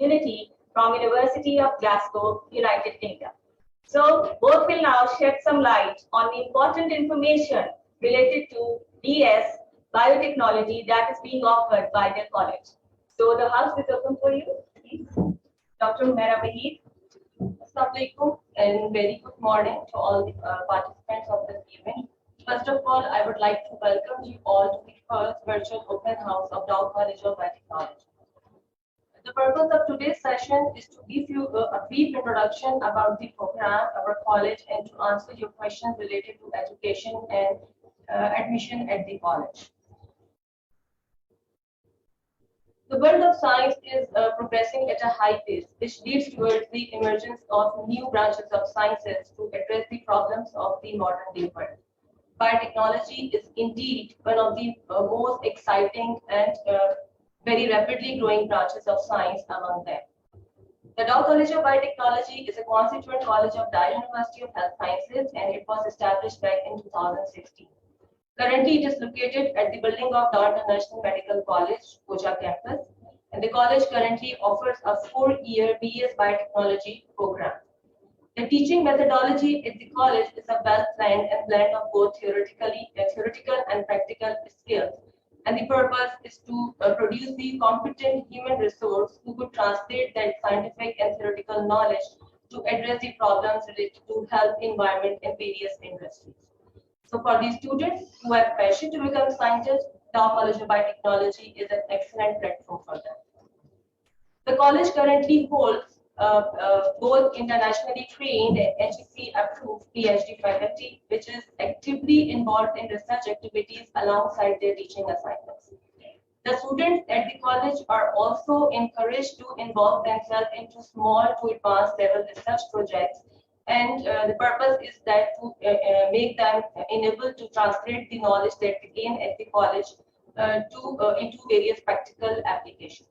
community from University of Glasgow, United Kingdom. So both will now shed some light on the important information related to BS biotechnology that is being offered by their college. So the house is open for you, please. Dr. Humaira Waheed. Assalamu alaikum and very good morning to all the participants of this event. First of all, I would like to welcome you all to the first virtual open house of Dow College of Biotechnology. The purpose of today's session is to give you a brief introduction about the program, our college, and to answer your questions related to education and admission at the college. The world of science is progressing at a high pace, which leads towards the emergence of new branches of sciences to address the problems of the modern day world. Biotechnology is indeed one of the most exciting and very rapidly growing branches of science among them. The Dow College of Biotechnology is a constituent college of Dow University of Health Sciences, and it was established back in 2016. Currently, it is located at the building of Dow International Medical College, Koja campus, and the college currently offers a 4-year BS Biotechnology program. The teaching methodology at the college is a well-planned and blend of both theoretical and practical skills, and the purpose is to produce the competent human resource who could translate that scientific and theoretical knowledge to address the problems related to health, environment, and various industries. So for these students who have passion to become scientists, Dow College of Biotechnology is an excellent platform for them. The college currently holds both internationally trained and HEC approved PhD faculty, which is actively involved in research activities alongside their teaching assignments. The students at the college are also encouraged to involve themselves into small to advanced level research projects, and the purpose is that to make them enabled to translate the knowledge that they gain at the college into various practical applications.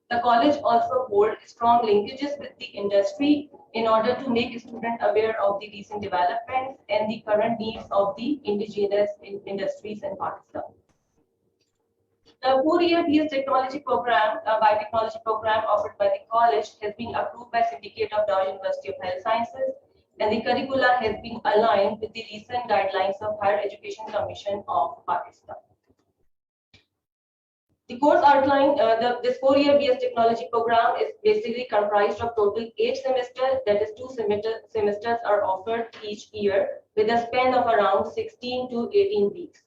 The college also holds strong linkages with the industry in order to make students aware of the recent developments and the current needs of the indigenous industries in Pakistan. The 4-year BS Technology program, biotechnology program offered by the college, has been approved by Syndicate of Dow University of Health Sciences, and the curricula has been aligned with the recent guidelines of Higher Education Commission of Pakistan. The course outline, this 4-year BS Technology program is basically comprised of total 8 semesters, that is 2 semesters are offered each year with a span of around 16 to 18 weeks.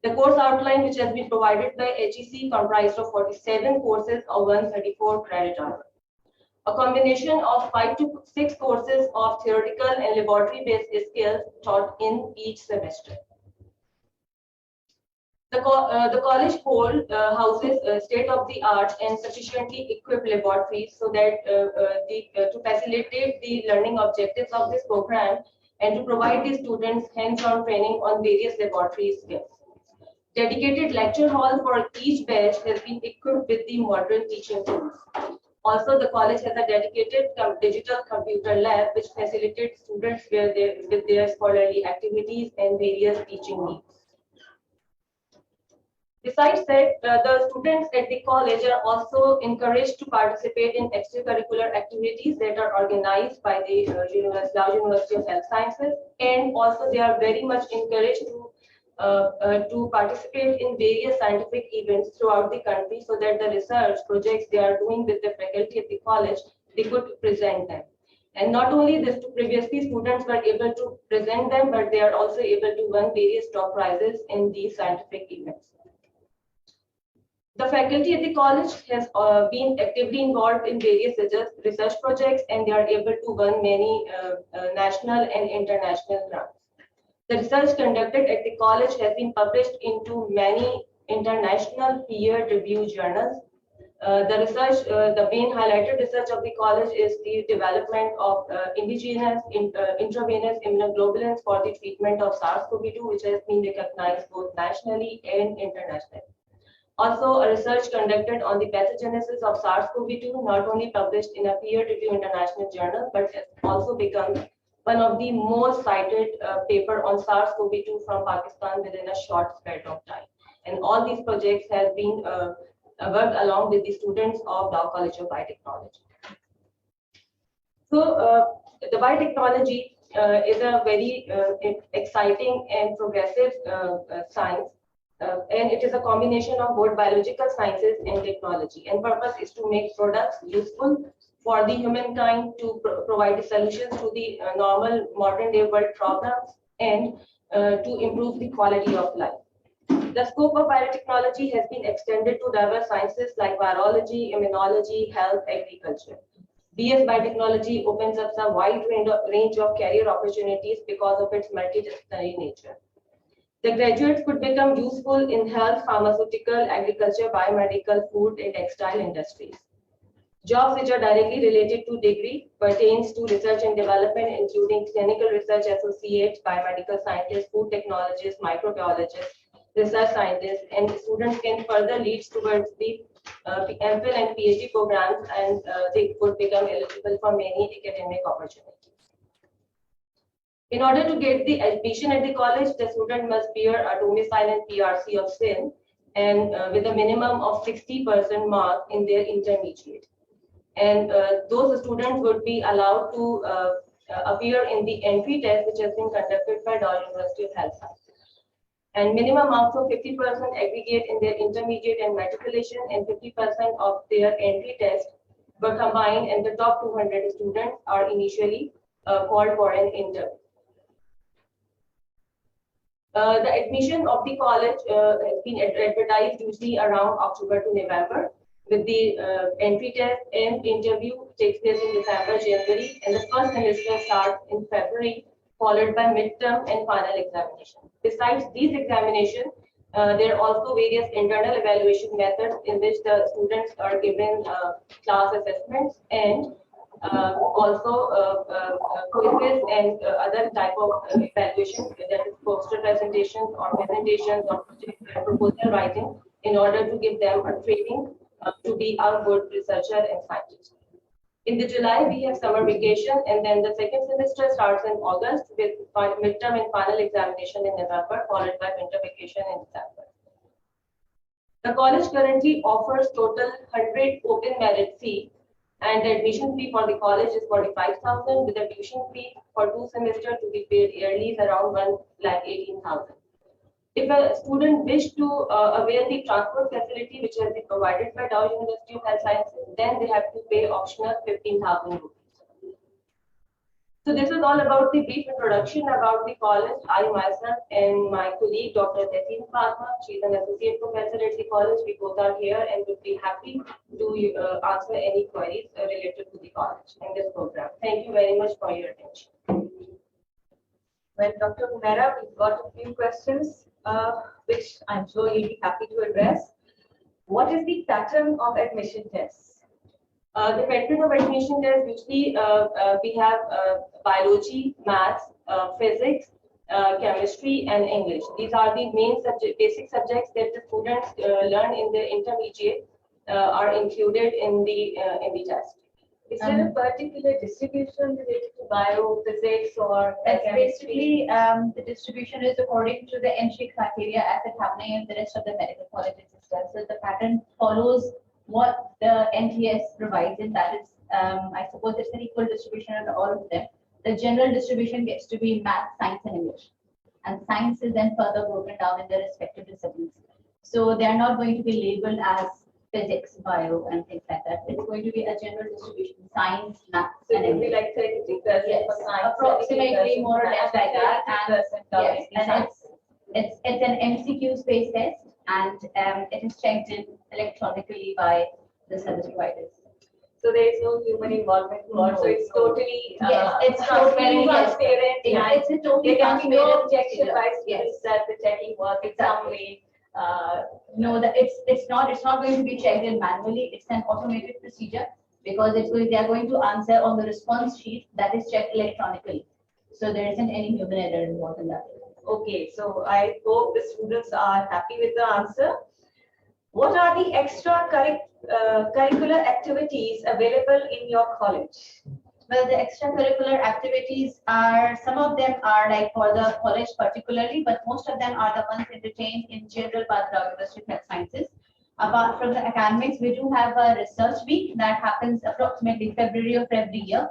The course outline, which has been provided by HEC, comprised of 47 courses of 134 credit hours. A combination of 5 to 6 courses of theoretical and laboratory-based skills taught in each semester. The college houses state-of-the-art and sufficiently equipped laboratories so that to facilitate the learning objectives of this program and to provide the students hands-on training on various laboratory skills. Dedicated lecture hall for each batch has been equipped with the modern teaching tools. Also, the college has a dedicated digital computer lab which facilitates students with their scholarly activities and various teaching needs. Besides that, the students at the college are also encouraged to participate in extracurricular activities that are organized by the Dow University of Health Sciences, and also they are very much encouraged to participate in various scientific events throughout the country so that the research projects they are doing with the faculty at the college, they could present them. And not only this, previously students were able to present them, but they are also able to win various top prizes in these scientific events. The faculty at the college has been actively involved in various research projects, and they are able to win many national and international grants. The research conducted at the college has been published into many international peer-reviewed journals. The main highlighted research of the college is the development of indigenous intravenous immunoglobulins for the treatment of SARS-CoV-2, which has been recognized both nationally and internationally. Also, a research conducted on the pathogenesis of SARS-CoV-2, not only published in a peer-reviewed international journal, but has also become one of the most cited paper on SARS-CoV-2 from Pakistan within a short span of time. And all these projects have been worked along with the students of Dow College of Biotechnology. So the biotechnology is a very exciting and progressive science, and it is a combination of both biological sciences and technology. And purpose is to make products useful for the humankind, to provide solutions to the normal modern day world problems, and to improve the quality of life. The scope of biotechnology has been extended to diverse sciences like virology, immunology, health, agriculture. BS Biotechnology opens up a wide range of career opportunities because of its multidisciplinary nature. The graduates could become useful in health, pharmaceutical, agriculture, biomedical, food, and textile industries. Jobs which are directly related to degree pertains to research and development, including clinical research associates, biomedical scientists, food technologists, microbiologists, research scientists, and students can further lead towards the MPhil and PhD programs, and they could become eligible for many academic opportunities. In order to get the admission at the college, the student must bear a domicile and PRC of SIN, and with a minimum of 60% mark in their intermediate. And those students would be allowed to appear in the entry test, which has been conducted by Dow University of Health Sciences. And minimum marks of 50% aggregate in their intermediate and matriculation, and 50% of their entry test were combined, and the top 200 students are initially called for an interview. The admission of the college has been advertised usually around October to November, with the entry test and interview takes place in December, January, and the first semester starts in February, followed by midterm and final examination. Besides these examinations, there are also various internal evaluation methods in which the students are given class assessments, and also quizzes and other type of evaluation, that is poster presentations or presentations or proposal writing, in order to give them a training to be a good researcher and scientist. In the July, we have summer vacation, and then the second semester starts in August with midterm and final examination in November, followed by winter vacation in December. The college currently offers total 100 open merit seats, and the admission fee for the college is 45,000, with the tuition fee for 2 semesters to be paid yearly is around 1,18,000. If a student wish to avail the transport facility which has been provided by Dow University of Health Sciences, then they have to pay optional 15,000 rupees. So this is all about the brief introduction about the college. I myself and my colleague Dr. Tehseen Fatma, she is an associate professor at the college. We both are here and would be happy to answer any queries related to the college and this program. Thank you very much for your attention. Well, Dr. Humaira, we've got a few questions which I'm sure you'll be happy to address. What is the pattern of admission tests? The pattern of admission tests, usually we have biology, maths, physics, chemistry, and English. These are the main basic subjects that the students learn in the intermediate are included in the test. Is there a particular distribution related to biophysics or That's chemistry? basically the distribution is according to the entry criteria as it's happening in the rest of the medical colleges itself. So the pattern follows what the NTS provides, and that is, I suppose it's an equal distribution of all of them. The general distribution gets to be math, science, and English, and science is then further broken down in the respective disciplines. So they are not going to be labeled as physics, bio, and things like that. It's going to be a general distribution: science, math, So and it will be English. like 33% Yes, for science, approximately more or less like that. And 30% yes, and it's an MCQ based test, and it is checked in electronically by the service providers. So there is no human involvement involved. So it's totally Yes, it's totally transparent. Yeah, it's a totally There can be no transparent objection by procedure. students that the checking work in some way. No, that it's not going to be checked in manually. It's an automated procedure because they are going to answer on the response sheet that is checked electronically. So there isn't any human error involved in that. Okay, so I hope the students are happy with the answer. What are the extra curricular activities available in your college? Well, the extracurricular activities are, some of them are like for the college particularly, but most of them are the ones entertained in general by the University of Health Sciences. Apart from the academics, we do have a research week that happens approximately February of every year,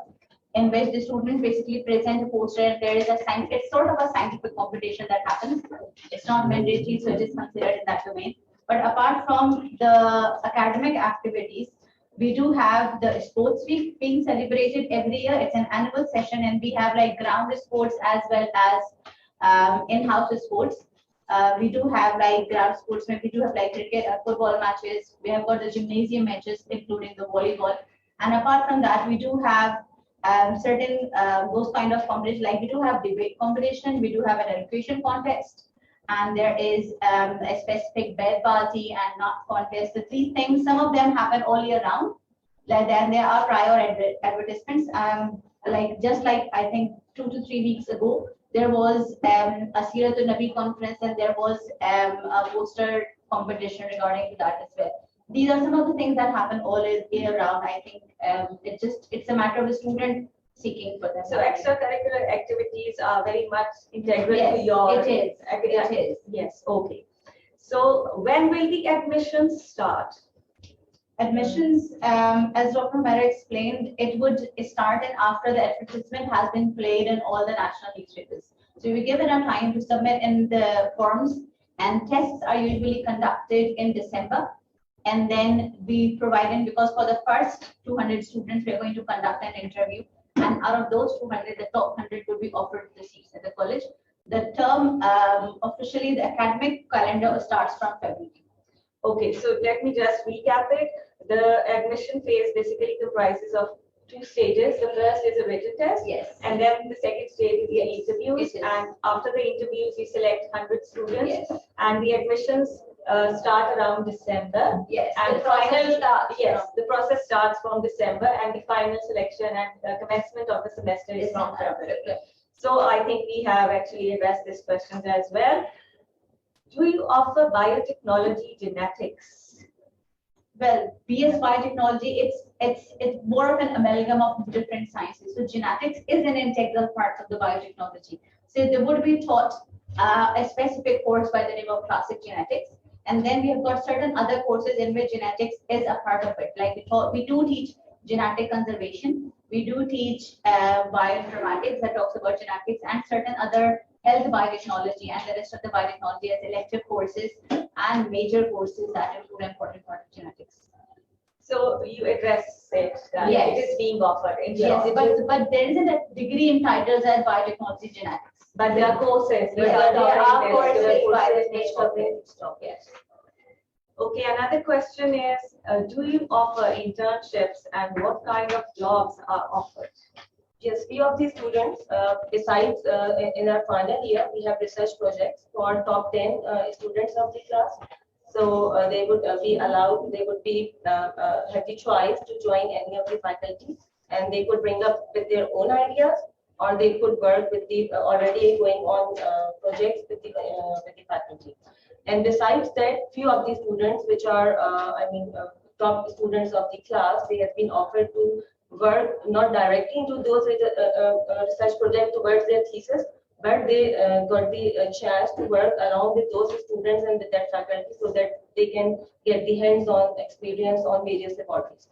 in which the students basically present a poster. There is it's sort of a scientific competition that happens. It's not mandatory, so it is considered in that domain. But apart from the academic activities, we do have the sports week being celebrated every year. It's an annual session, and we have like ground sports as well as in-house sports. We do have like ground sports, we do have like cricket, football matches. We have got the gymnasium matches, including the volleyball. And apart from that, we do have certain those kind of competitions. Like we do have debate competition, we do have an education contest, and there is a specific bed party and not contest. The three things, some of them happen all year round. Like then there are prior advertisements. Like just like I think 2 to 3 weeks ago, there was a Siratul Nabi conference, and there was a poster competition regarding that as well. These are some of the things that happen all year round. I think it's a matter of the student seeking for them. So extracurricular activities are very much integral Yes, to your it is. academic. It is. Yes, okay. So when will the admissions start? Admissions, as Dr. Mehra explained, it would start and after the advertisement has been played in all the national newspapers. So we give it a time to submit in the forms, and tests are usually conducted in December. And then we provide in, because for the first 200 students, we're going to conduct an interview. And out of those 200, the top 100 will be offered the seats at the college. The term, officially, the academic calendar starts from February. Okay, so let me just recap it. The admission phase basically comprises of 2 stages. The first is a written test. Yes. And then the second stage is the Yes, interviews. it is. And after the interviews, we select 100 students. Yes. And the admissions start around December. Yes. And the process starts yes, from- the process starts from December, and the final selection and commencement of the semester is from February. So I think we have actually addressed these questions as well. Do you offer biotechnology genetics? Well, BS Biotechnology, it's more of an amalgam of different sciences. So genetics is an integral part of the biotechnology. So they would be taught a specific course by the name of classic genetics. And then we have got certain other courses in which genetics is a part of it. Like we do teach genetic conservation. We do teach bioinformatics that talks about genetics, and certain other health biotechnology and the rest of the biotechnology as elective courses and major courses that include important part of genetics. So you address it, that Yes. it is being offered in Yes, short. but there isn't a degree entitled as biotechnology genetics. But there are courses. There are courses by the name of it. Yes. Okay, another question is, do you offer internships, and what kind of jobs are offered? Yes, few of the students, besides in our final year, we have research projects for top 10 students of the class. So they would be allowed, they would be have the choice to join any of the faculty, and they could bring up with their own ideas, or they could work with the already going on projects with the faculty. And besides that, few of the students which are, top students of the class, they have been offered to work not directly into those research projects towards their thesis, but they got the chance to work along with those students and with that faculty, so that they can get the hands-on experience on various laboratories.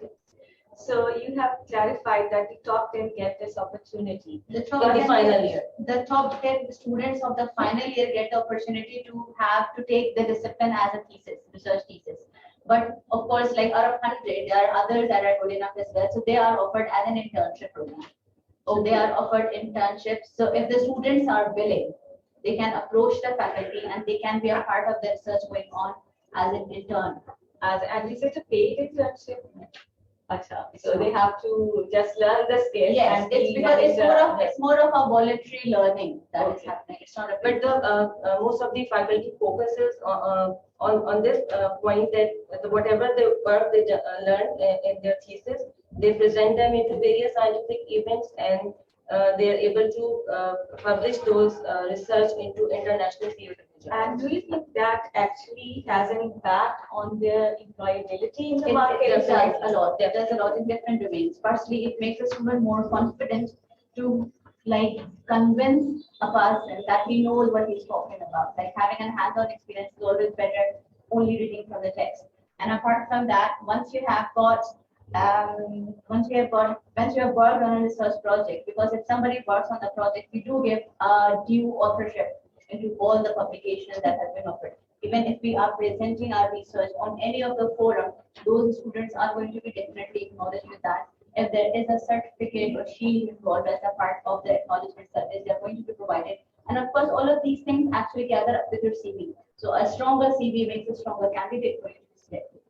So you have clarified that the top 10 get this opportunity. The top In the 10 final year. The top 10 students of the final year get the opportunity to have to take the discipline as a thesis, research thesis. But of course, like out of 100, there are others that are good enough as well. So they are offered as an internship program. So they are offered internships. So if the students are willing, they can approach the faculty and they can be a part of the research going on as an intern. And is it a paid internship? Acha. So they have to just learn the skills. Yes, and it's be because an it's more of a voluntary learning that is Okay. happening. It's not a But the most of the faculty focuses on this point, that whatever the work they learn in their thesis, they present them into various scientific events, and they are able to publish those research into international peer review journals. And do you think that actually has an impact on their employability in the It market? does a lot. It does a lot in different domains. Firstly, it makes a student more confident to like convince a person that he knows what he's talking about. Like having a hands-on experience is always better only reading from the text. And apart from that, once you have worked on a research project, because if somebody works on the project, we do give due authorship into all the publications that have been offered. Even if we are presenting our research on any of the forum, those students are going to be definitely acknowledged with that. If there is a certificate or shield involved as a part of the acknowledgement service, they are going to be provided. And of course, all of these things actually gather up with your CV. So a stronger CV makes a stronger candidate for you to be selected.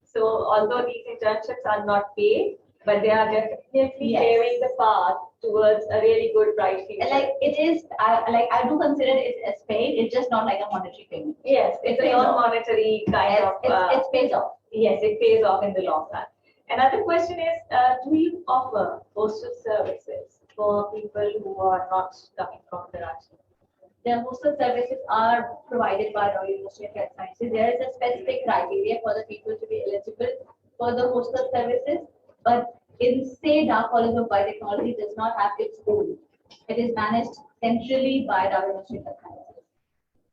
So although these internships are not paid, but they are definitely Yes. paving the path towards a really good bright future. Like it is, I do consider it as paid. It's just not like a monetary payment. Yes, it's a pays off. non-monetary kind of. It pays off. Yes, it pays off in the long run. Another question is, do you offer hostel services for people who are not coming from Karachi? The hostel services are provided by Royal University of Health Sciences. There is a specific criteria for the people to be eligible for the hostel services, but in Dar College of Biotechnology does not have its own. It is managed centrally by Royal University of Health Sciences.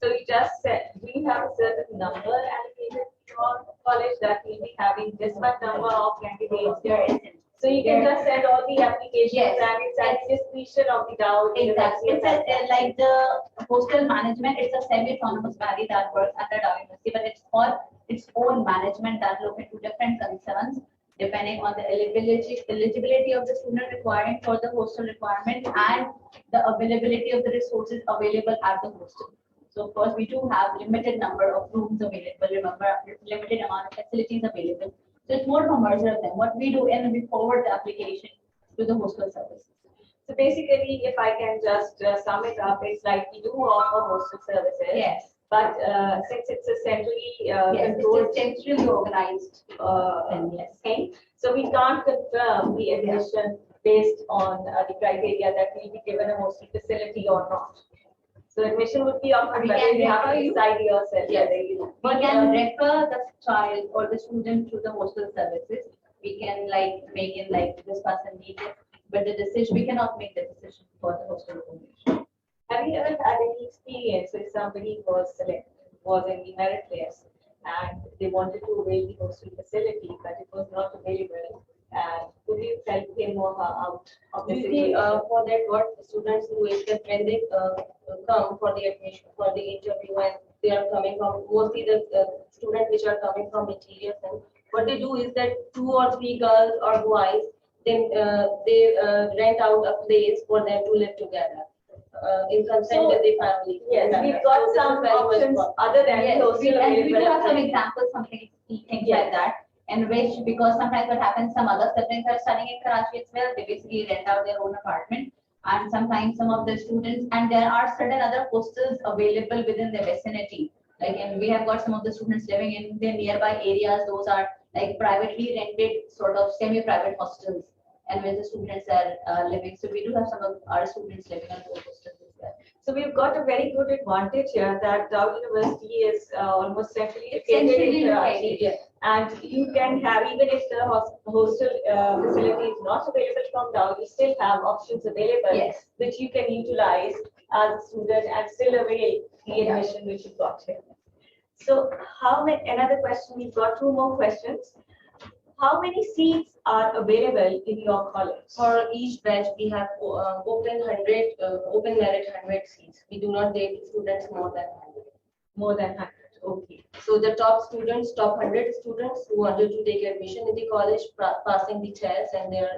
So you just said, do you have a certain number allocated to your college that will be having this much number of candidates? There isn't. So you can just send all the applications Yes. and it's at discretion of the Dow Exactly. University. It's like the hostel management, it's a semi-autonomous body that works under Dow University, but it's for its own management that look into different concerns depending on the eligibility of the student requiring for the hostel requirement and the availability of the resources available at the hostel. So of course, we do have limited number of rooms available, remember, limited amount of facilities available. So it's more of a merger of them. What we do is we forward the application to the hostel services. So basically, if I can just sum it up, it's like we do offer hostel services. Yes. But since it's a centrally Yes, controlled it's centrally organized. Yes. thing, so we can't confirm the admission based on the criteria that will be given a hostel facility or not. So admission would be offered, We but can you have refer to you. decide yourself. Yes. whether you We can refer the child or the student to the hostel services. We can like make it like this person needs it, but the decision, we cannot make the decision for the hostel accommodation. Have you ever had any experience with somebody was selected, was in the merit list, and they wanted to avail the hostel facility, but it was not available? And could you help him or her out of the Usually, situation? for that, what students do is that when they come for the admission, for the interview, and they are coming from, mostly the students which are coming from interior, and what they do is that 2 or 3 girls or boys, then they rent out a place for them to live together in consent So, with the family. Yes, we've got So this some is very much options possible. other than Yes, hostel and we do available. have some examples, some things like that, in which, because sometimes what happens, some other siblings are studying in Karachi as well, they basically rent out their own apartment. And sometimes some of the students, and there are certain other hostels available within the vicinity. Like, and we have got some of the students living in the nearby areas, those are like privately rented, sort of semi-private hostels, and where the students are living. So we do have some of our students living in those hostels as well. So we've got a very good advantage here that Dow University is almost centrally It's located centrally in Karachi. located, yes. And you can have, even if the hostel facility is not available from Dow, you still have options available Yes. which you can utilize as a student and still avail the admission which you got here. So how many, another question, we've got 2 more questions. How many seats are available in your college? For each batch, we have open merit 100 seats. We do not take students more than 100. More than 100, okay. So the top students, top 100 students who wanted to take admission in the college, passing the test and their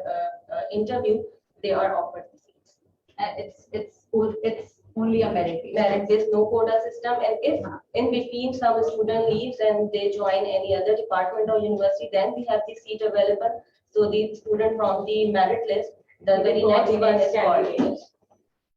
interview, they are offered the seats. And it's only a merit based. There is no quota system, and if in between some student leaves and they join any other department or university, then we have the seat available. So the student from the merit list, the very next one is called.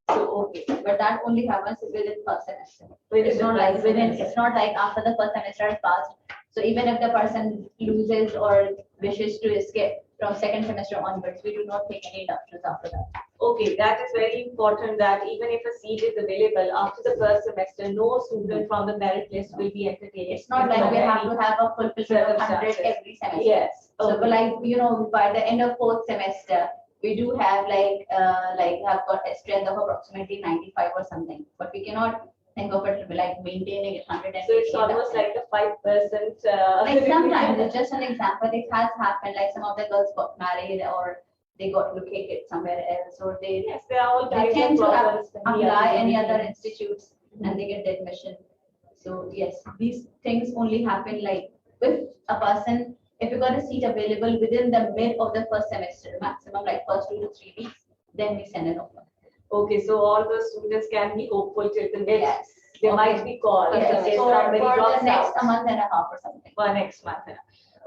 So, okay. But that only happens within first semester. Within It's the not like first within, semester. it's not like after the first semester is passed. So even if the person loses or wishes to escape from second semester onwards, we do not take any inductions after that. Okay, that is very important that even if a seat is available after the first semester, no student from the merit list will be entertained. It's not like we have to have a full picture of 100 Circumstances. every semester. Yes. So, okay. but like, you know, by the end of fourth semester, we do have like have got a strength of approximately 95 or something, but we cannot think of it like maintaining it 100 So it's almost like a 5%. like sometimes it's just an example. It has happened. Like some of the girls got married or they got located somewhere else, or they Yes, they are all they kinds of tend to problems. apply any other institutes and they get the admission. So yes, these things only happen like if a person, if you got a seat available within the mid of the first semester, maximum like first 2 to 3 weeks, then we send an offer. Okay, so all the students can be hopeful till the next. Yes. They Okay. might be called. Yes, in case for somebody drops the next out. a month and a half or something. For next month.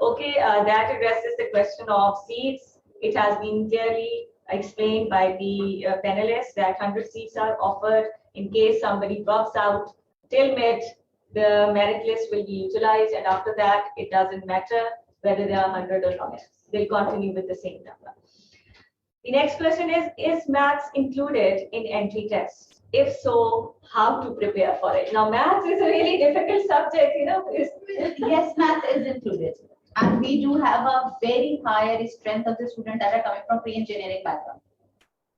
Okay, that addresses the question of seats. It has been clearly explained by the panelists that 100 seats are offered in case somebody drops out till mid. The merit list will be utilized, and after that, it doesn't matter whether there are 100 or not. They'll continue with the same number. The next question is maths included in entry tests? If so, how to prepare for it? Now, maths is a really difficult subject, you know. Yes, math is included. And we do have a very high strength of the students that are coming from pre-engineering background.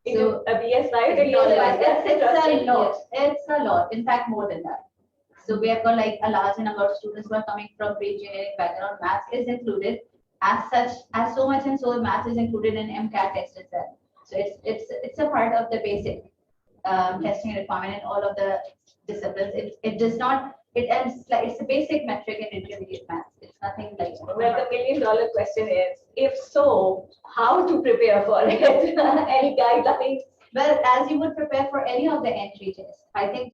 So, a BS It's a lot. It's a lot. In fact, more than that. So we have got like a large number of students who are coming from pre-engineering background. Maths is included. As such, as so much and so maths is included in MCAT test itself. So it's a part of the basic testing requirement in all of the disciplines. It does not. It's like it's a basic metric in intermediate maths. It's nothing like. Well, the $1 million question is, if so, how to prepare for it? Any guidelines? Well, as you would prepare for any of the entry tests, I think